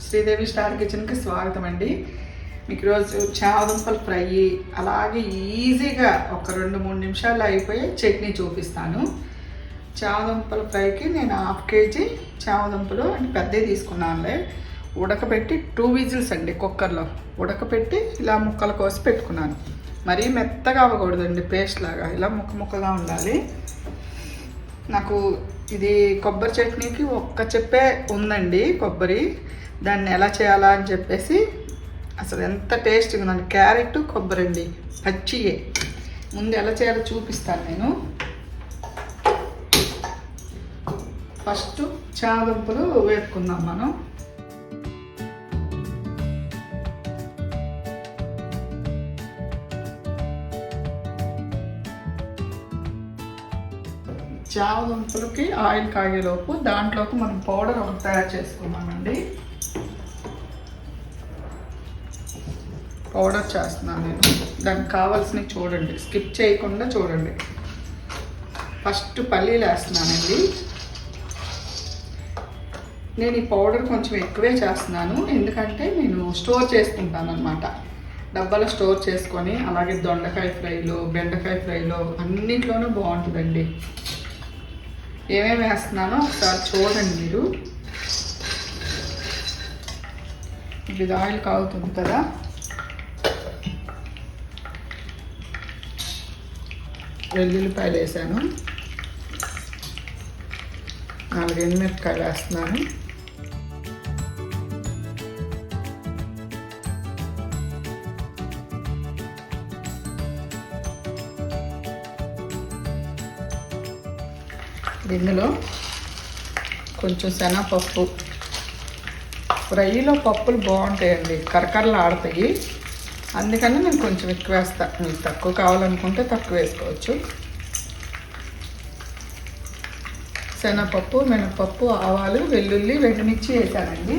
Sridevi star కిచెన్కి స్వాగతం అండి. మీకు ఈరోజు చామదుంపల ఫ్రై అలాగే ఈజీగా ఒక 2-3 నిమిషాల్లో అయిపోయి చట్నీ చూపిస్తాను. చామదుంపల ఫ్రైకి నేను 1/2 kg చామదుంపలు అంటే పెద్దవి తీసుకున్నానులే. ఉడకబెట్టి 2 విజిల్స్ అండి, కుక్కర్లో ఉడకబెట్టి ఇలా ముక్కలు కోసి పెట్టుకున్నాను. మరీ మెత్తగా అవ్వకూడదండి, పేస్ట్ లాగా ఇలా ముక్కగా ఉండాలి. నాకు ఇది కొబ్బరి చట్నీకి ఒక్క చెప్పే ఉందండి, కొబ్బరి దాన్ని ఎలా చేయాలా అని చెప్పేసి. అసలు ఎంత టేస్ట్గా ఉందండి. క్యారెట్ కొబ్బరి అండి, పచ్చియే. ముందు ఎలా చేయాలో చూపిస్తాను నేను. ఫస్ట్ చామదుంపలు వేపుకుందాం మనం. చామదుంపలకి ఆయిల్ కాగేలోపు దాంట్లోకి మనం పౌడర్ ఒకటి తయారు చేసుకున్నామండి. పౌడర్ చేస్తున్నాను నేను. దానికి కావాల్సినవి చూడండి, స్కిప్ చేయకుండా చూడండి. ఫస్ట్ పల్లీలు వేస్తున్నానండి. నేను ఈ పౌడర్ కొంచెం ఎక్కువే చేస్తున్నాను, ఎందుకంటే నేను స్టోర్ చేసుకుంటాను అనమాట. డబ్బాలో స్టోర్ చేసుకొని, అలాగే దొండకాయ ఫ్రైలో, బెండకాయ ఫ్రైలో అన్నింటిలోనూ బాగుంటుందండి. ఏమేమి వేస్తున్నానో ఒకసారి చూడండి మీరు. ఇది ఆయిల్ కాగుతుంది కదా, వెల్లుల్లిపాయలు వేసాను, 4 ఎండుమిరపకాయలు వేస్తున్నాను. దీనిలో కొంచెం శనగపప్పు. ఫ్రైలో పప్పులు బాగుంటాయండి, కరకరలు ఆడతాయి, అందుకని నేను కొంచెం ఎక్కువ వేస్తాను. మీకు తక్కువ కావాలనుకుంటే తక్కువ వేసుకోవచ్చు. శనగపప్పు, మినపప్పు, ఆవాలు, వెల్లుల్లి, ఎండుమిర్చి వేసానండి.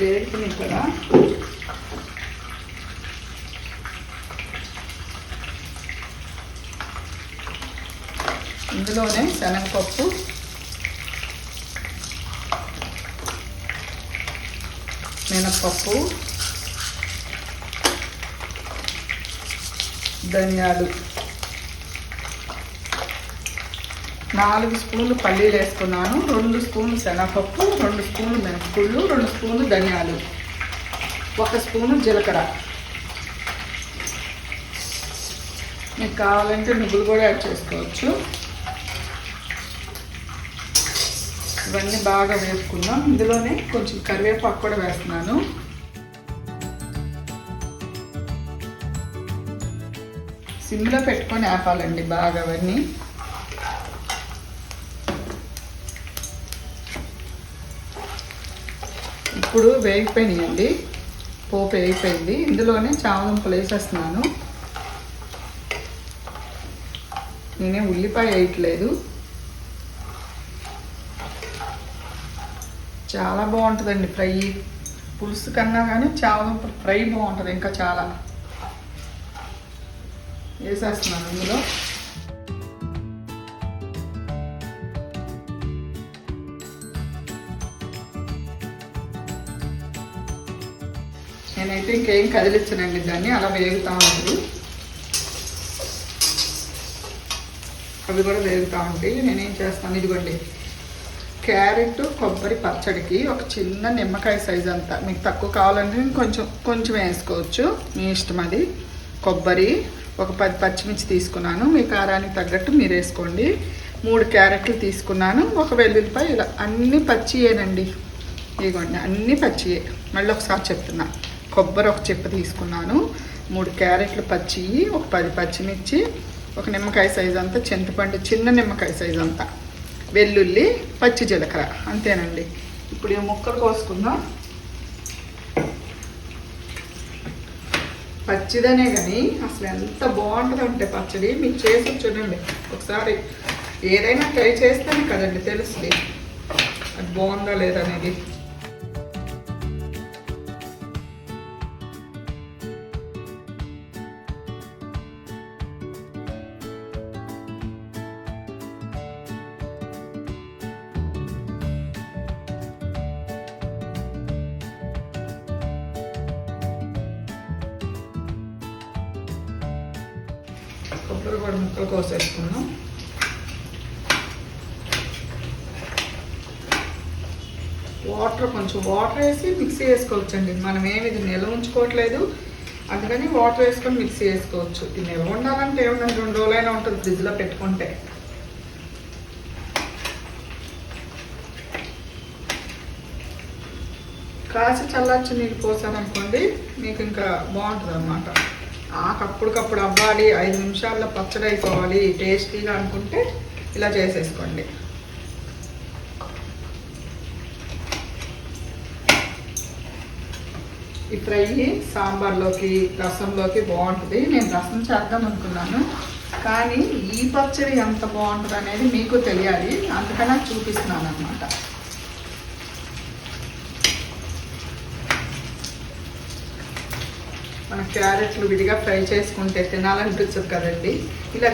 వేసుకుని కూడా ఇందులోనే శనగపప్పు, మినపప్పు, ధనియాలు, 4 స్పూన్లు పల్లీలు వేసుకున్నాను, 2 స్పూన్లు శనగపప్పు, 2 స్పూన్లు మినపగుళ్ళు, 2 స్పూన్లు ధనియాలు, 1 స్పూను జీలకర్ర. మీకు కావాలంటే నువ్వులు కూడా యాడ్ చేసుకోవచ్చు. ఇవన్నీ బాగా వేసుకుందాం. ఇందులోనే కొంచెం కరివేపాకు కూడా వేస్తున్నాను. సిమ్లో పెట్టుకొని ఆపాలండి బాగా అవన్నీ. ఇప్పుడు వేగిపోయినాయండి, పోపు వేగిపోయింది. ఇందులోనే చామదుంపలు వేసేస్తున్నాను. నేనే ఉల్లిపాయ వేయట్లేదు. చాలా బాగుంటుందండి ఫ్రై. పులుసు కన్నా కానీ చామదుంపల ఫ్రై బాగుంటుంది ఇంకా చాలా. వేసేస్తున్నాను ఇందులో. నేనైతే ఇంకేం కదిలించనండి, దాన్ని అలా వేగుతూ ఉంటుంది. అవి కూడా వేగుతూ ఉంటాయి. నేనేం చేస్తాను, ఇదిగోండి క్యారెట్ కొబ్బరి పచ్చడికి ఒక చిన్న నిమ్మకాయ సైజ్ అంతా. మీకు తక్కువ కావాలంటే కొంచెం వేసుకోవచ్చు, మీ ఇష్టం అది. కొబ్బరి, ఒక 10 పచ్చిమిర్చి తీసుకున్నాను, మీ కారానికి తగ్గట్టు మీరు వేసుకోండి. 3 క్యారెట్లు తీసుకున్నాను, ఒక వెల్లుల్లిపాయ. ఇలా అన్నీ పచ్చియేనండి, ఇదిగోండి అన్నీ పచ్చియే. మళ్ళీ ఒకసారి చెప్తున్నా. కొబ్బరి ఒక చెప్ప తీసుకున్నాను, 3 క్యారెట్లు పచ్చి, ఒక 10 పచ్చిమిర్చి, ఒక నిమ్మకాయ సైజ్ అంతా చింతపండు, చిన్న నిమ్మకాయ సైజ్ అంతా, వెల్లుల్లి, పచ్చి జీలకర్ర, అంతేనండి. ఇప్పుడు ఈ ముక్కలు కోసుకుందాం. పచ్చిదనే కానీ అసలు ఎంత బాగుంటుందంటే పచ్చడి. మీకు చేసి చూడండి ఒకసారి. ఏదైనా ట్రై చేస్తేనే కదండి తెలుస్తుంది అది బాగుందా లేదనేది. కొబ్బరి కూడా ముక్కలు కోసేసుకున్నాం. కొంచెం వాటర్ వేసి మిక్సీ వేసుకోవచ్చండి. మనం ఏమి ఇది నిల్వ ఉంచుకోవట్లేదు, అందుకని వాటర్ వేసుకొని మిక్సీ వేసుకోవచ్చు. ఇది నిల్వ ఉండాలంటే ఏమన్నా 2 రోజులైనా ఉంటుంది ఫ్రిడ్జ్లో పెట్టుకుంటే. కాసి చల్లార్చి నీళ్ళు పోసారనుకోండి మీకు ఇంకా బాగుంటుంది అన్నమాట. అప్పటికప్పుడు అవ్వాలి, 5 నిమిషాల్లో పచ్చడి అయిపోవాలి టేస్టీగా అనుకుంటే ఇలా చేసేసుకోండి. ఈ ఫ్రై సాంబార్లోకి రసంలోకి బాగుంటుంది. నేను రసం చేద్దాం అనుకున్నాను, కానీ ఈ పచ్చడి ఎంత బాగుంటుంది అనేది మీకు తెలియాలి, అందుకని చూపిస్తున్నాను అన్నమాట. మన క్యారెట్లు విడిగా ఫ్రై చేసుకుంటే తినాలనిపించదు కదండి. ఇలా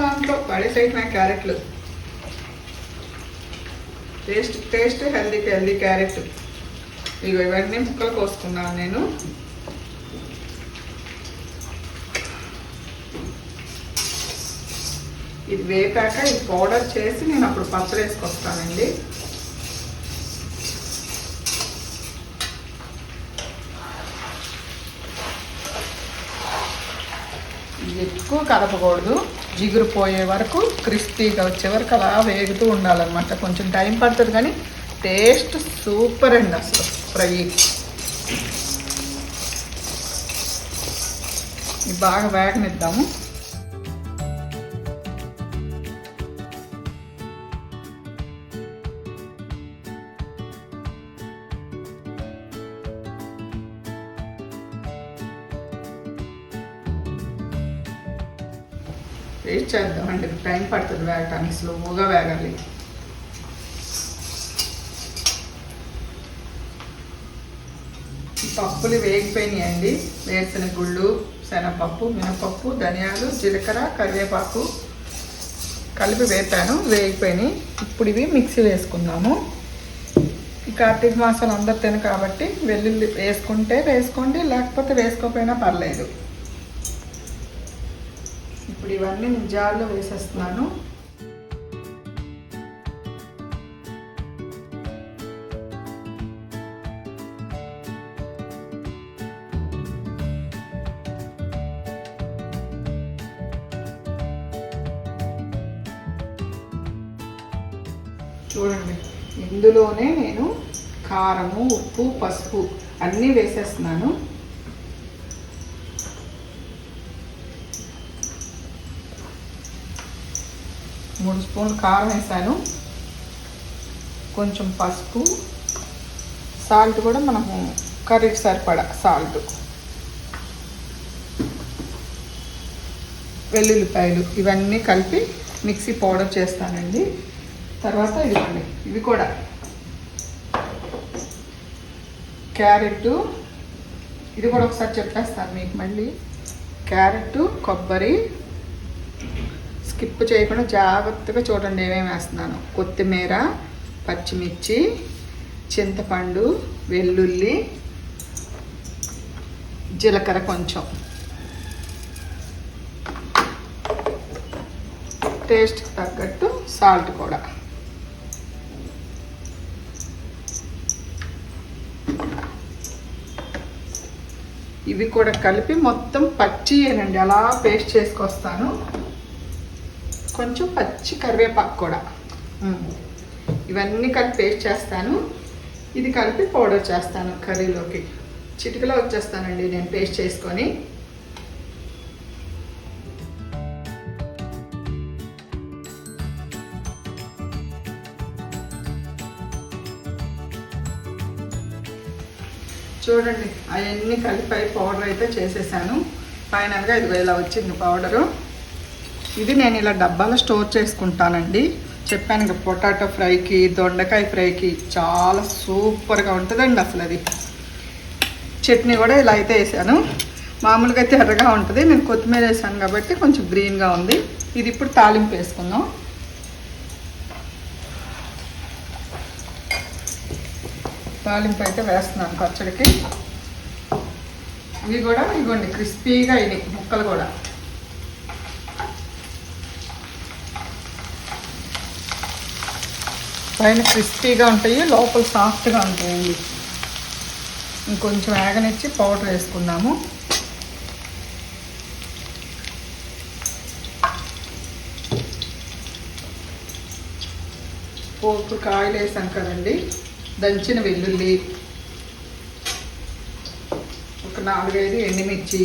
దాంట్లో పడేసేసిన క్యారెట్లు టేస్ట్ హెల్దీ క్యారెట్. ఇవన్నీ ముక్కలు కోసుకున్నాను నేను. ఇది వేపాక ఈ పౌడర్ చేసి నేను అప్పుడు పచ్చడి వేసుకొస్తానండి. ఎక్కువ కలపకూడదు, జిగురు పోయే వరకు క్రిస్పీగా వచ్చే వరకు అలా వేగుతూ ఉండాలన్నమాట. కొంచెం టైం పడుతుంది కానీ టేస్ట్ సూపర్ అండి అసలు ఫ్రై. బాగా వేగనిద్దాము. వేస్ట్ చేద్దామండి, టైం పడుతుంది వేగటానికి, స్లోగా వేగాలి. పప్పులు వేగిపోయినాయండి. వేరుశనగ గుళ్ళు, శనగపప్పు, మినపప్పు, ధనియాలు, జీలకర్ర, కరివేపాకు కలిపి వేపాను, వేగిపోయినాయి. ఇప్పుడు ఇవి మిక్సీ వేసుకుందాము. ఈ కార్తీక మాసాలు అందరు తిన కాబట్టి వెల్లుల్లి వేసుకుంటే వేసుకోండి, లేకపోతే వేసుకోకపోయినా పర్లేదు. ఇప్పుడు ఇవన్నీ నేను జార్లో వేసేస్తున్నాను. చూడండి, ఇందులోనే నేను కారము, ఉప్పు, పసుపు అన్నీ వేసేస్తున్నాను. మూడు స్పూన్లు కారం వేసాను, కొంచెం పసుపు, సాల్ట్ కూడా మనము కర్రీకి సరిపడా సాల్ట్, వెల్లుల్లిపాయలు ఇవన్నీ కలిపి మిక్సీ పౌడర్ చేస్తానండి. తర్వాత ఇవి కూడా క్యారెట్, ఇది కూడా ఒకసారి చెప్పేస్తాను మీకు మళ్ళీ. క్యారెట్, కొబ్బరి స్కిప్ చేయకుండా జాగ్రత్తగా చూడండి ఏమేమి వేస్తున్నాను. కొత్తిమీర, పచ్చిమిర్చి, చింతపండు, వెల్లుల్లి, జీలకర్ర, కొంచెం టేస్ట్కి తగ్గట్టు సాల్ట్ కూడా. ఇవి కూడా కలిపి మొత్తం పచ్చియేనండి, అలా పేస్ట్ చేసుకొస్తాను. కొంచెం పచ్చి కరివేపాకు కూడా, ఇవన్నీ కలిపి పేస్ట్ చేస్తాను. ఇది కలిపి పౌడర్ చేస్తాను కర్రీలోకి. చిటికలో వచ్చేస్తానండి నేను పేస్ట్ చేసుకొని. చూడండి అవన్నీ కలిపి పౌడర్ అయితే చేసేసాను. ఫైనల్గా ఇదిగో ఇలా వచ్చింది పౌడరు. ఇది నేను ఇలా డబ్బాలో స్టోర్ చేసుకుంటానండి. చెప్పాను కదా, పొటాటో ఫ్రైకి, దొండకాయ ఫ్రైకి చాలా సూపర్గా ఉంటుందండి అసలు. అది చట్నీ కూడా ఇలా అయితే వేసాను. మామూలుగా అయితే ఎర్రగా ఉంటుంది, నేను కొత్తిమీర వేసాను కాబట్టి కొంచెం గ్రీన్గా ఉంది. ఇది ఇప్పుడు తాలింపు వేసుకుందాం. తాలింపు అయితే వేస్తున్నాను పచ్చడికి. ఇవి కూడా ఇవ్వండి క్రిస్పీగా అయినాయి ముక్కలు కూడా. పైన క్రిస్పీగా ఉంటాయి, లోపల సాఫ్ట్గా ఉంటాయండి. ఇంకొంచెం వేగనిచ్చి పౌడర్ వేసుకుందాము. పోపు కాయలు వేసాం కదండి, దంచిన వెల్లుల్లి, ఒక 4-5 ఎండుమిర్చి,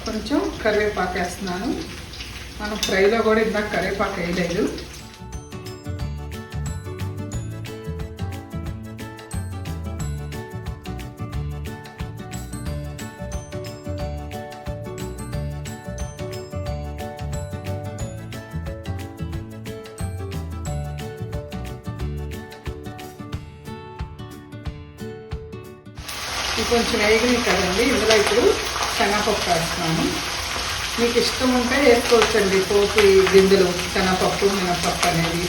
కొంచెం కరివేపాకు వేస్తున్నాను. మనం ఫ్రైలో కూడా ఇందాక కరివేపాకు వేయలేదు. ఇది కొంచెం వేగినాయి కదండి, ఇందులో ఇప్పుడు శనగపప్పు వేస్తున్నాను. మీకు ఇష్టం ఉంటే వేసుకోవచ్చండి పోపు గింజలు, శనగపప్పు మినపప్పు అనేది.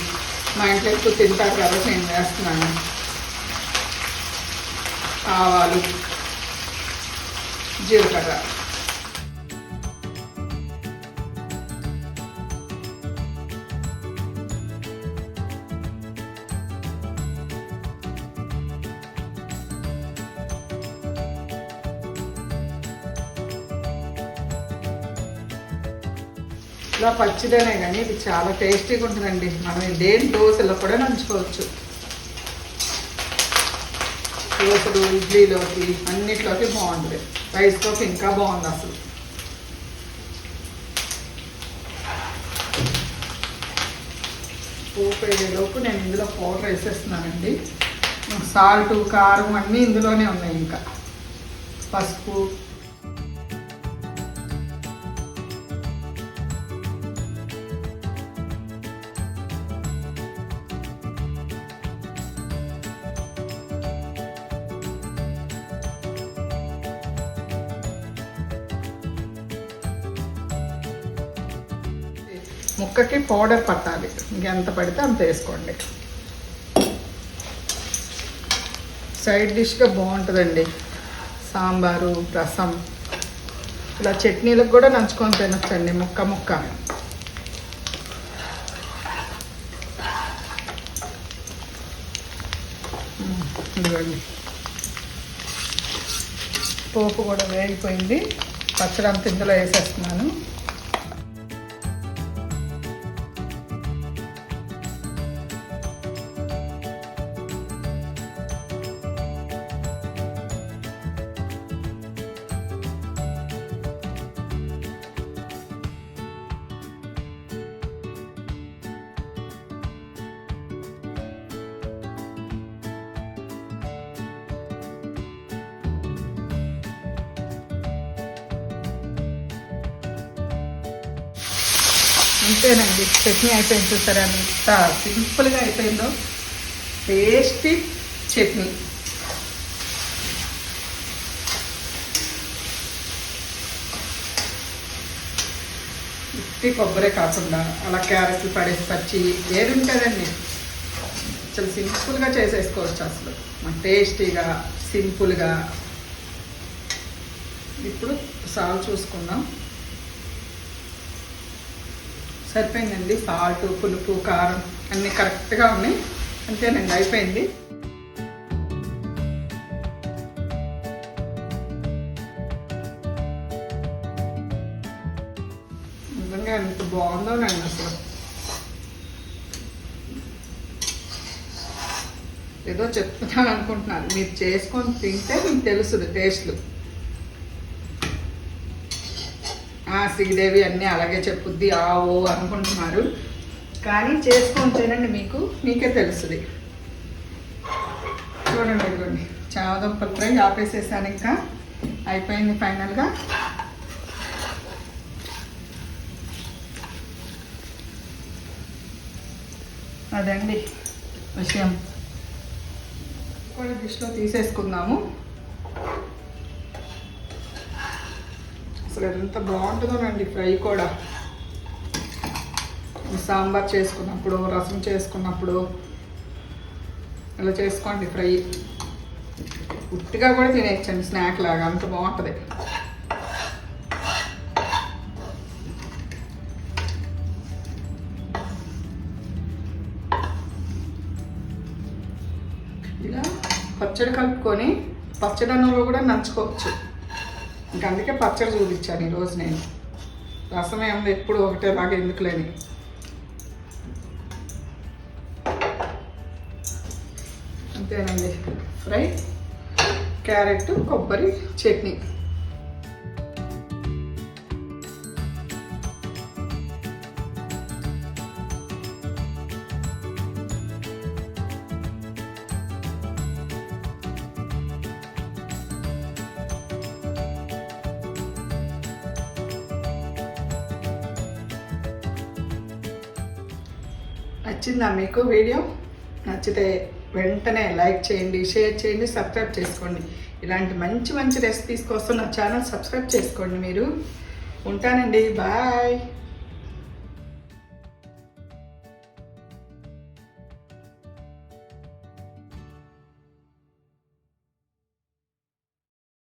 మా ఇంట్లో ఎక్కువ తింటారు కాబట్టి నేను వేస్తున్నాను. ఆవాలు, జీలకర్ర, ఇలా పచ్చిదనే కానీ ఇది చాలా టేస్టీగా ఉంటుందండి. మనం దేని దోశలో కూడా నంచుకోవచ్చు. దోశలు, ఇడ్లీలోకి, అన్నిట్లోకి బాగుంటుంది. రైస్లోకి ఇంకా బాగుంది అసలు. పోపు వేసేలోపు నేను ఇందులో పౌడర్ వేసేస్తున్నానండి. సాల్ట్, కారం అన్నీ ఇందులోనే ఉన్నాయి. ఇంకా పసుపు, ముక్కకి పౌడర్ పట్టాలి. ఇంకెంత పడితే అంత వేసుకోండి. సైడ్ డిష్గా బాగుంటుందండి. సాంబారు, రసం, ఇలా చట్నీలకు కూడా నంచుకొని తినొచ్చండి. ముక్క ముక్క ఇదిగోండి. పోపు కూడా వేగిపోయింది. పచ్చడి అంత ఇందులో వేసేస్తున్నాను. అంతేనండి, చట్నీ అయిపోయింది. చూసారా ఎంత సింపుల్గా అయిపోయిందో. టేస్టీ చట్నీ. ఉత్తి కొబ్బరే కాకుండా అలా క్యారెట్లు పడేసి పచ్చి ఏది ఉంటుందండి. చాలా సింపుల్గా చేసేసుకోవచ్చు అసలు. టేస్టీగా, సింపుల్గా. ఇప్పుడు సాల్ట్ చూసుకుందాం. సరిపోయిందండి. సాల్ట్, పులుపు, కారం అన్నీ కరెక్ట్గా ఉన్నాయి. అంతేనండి, అయిపోయింది. నిజంగా ఎంత బాగుందోనండి అసలు. ఏదో చెప్తున్నాను అనుకుంటున్నారు, మీరు చేసుకొని తింటే మీకు తెలుస్తుంది టేస్ట్లు. శ్రీదేవి అన్నీ అలాగే చెప్పుద్ది ఆవో అనుకుంటున్నారు, కానీ చేసుకొని తినండి, మీకే తెలుస్తుంది. చూడండి, ఇదిగోండి చామదుంపల ఫ్రై ఆపేసేసాను. ఇంకా అయిపోయింది ఫైనల్గా. అదండి విషయం. కూడా డిష్లో తీసేసుకుందాము. అసలు ఎంత బాగుంటుందోనండి ఫ్రై కూడా. సాంబార్ చేసుకున్నప్పుడు, రసం చేసుకున్నప్పుడు ఇలా చేసుకోండి ఫ్రై. ఉట్టిగా కూడా తినేయచ్చండి స్నాక్ లాగా, అంత బాగుంటుంది. ఇలా పచ్చడి కలుపుకొని పచ్చడి అన్నంలో కూడా నంచుకోవచ్చు. ఇంక అందుకే పచ్చడి చూపించాను ఈరోజు నేను. రసం ఏముంది ఎప్పుడు ఒకటేలాగా ఎందుకులేని. అంతేనండి, ఫ్రై, క్యారెట్, కొబ్బరి చట్నీ. నచ్చిందా మీకు వీడియో? నచ్చితే వెంటనే లైక్ చేయండి, షేర్ చేయండి, సబ్స్క్రైబ్ చేసుకోండి. ఇలాంటి మంచి మంచి రెసిపీస్ కోసం నా ఛానల్ సబ్స్క్రైబ్ చేసుకోండి మీరు. ఉంటానండి, బాయ్.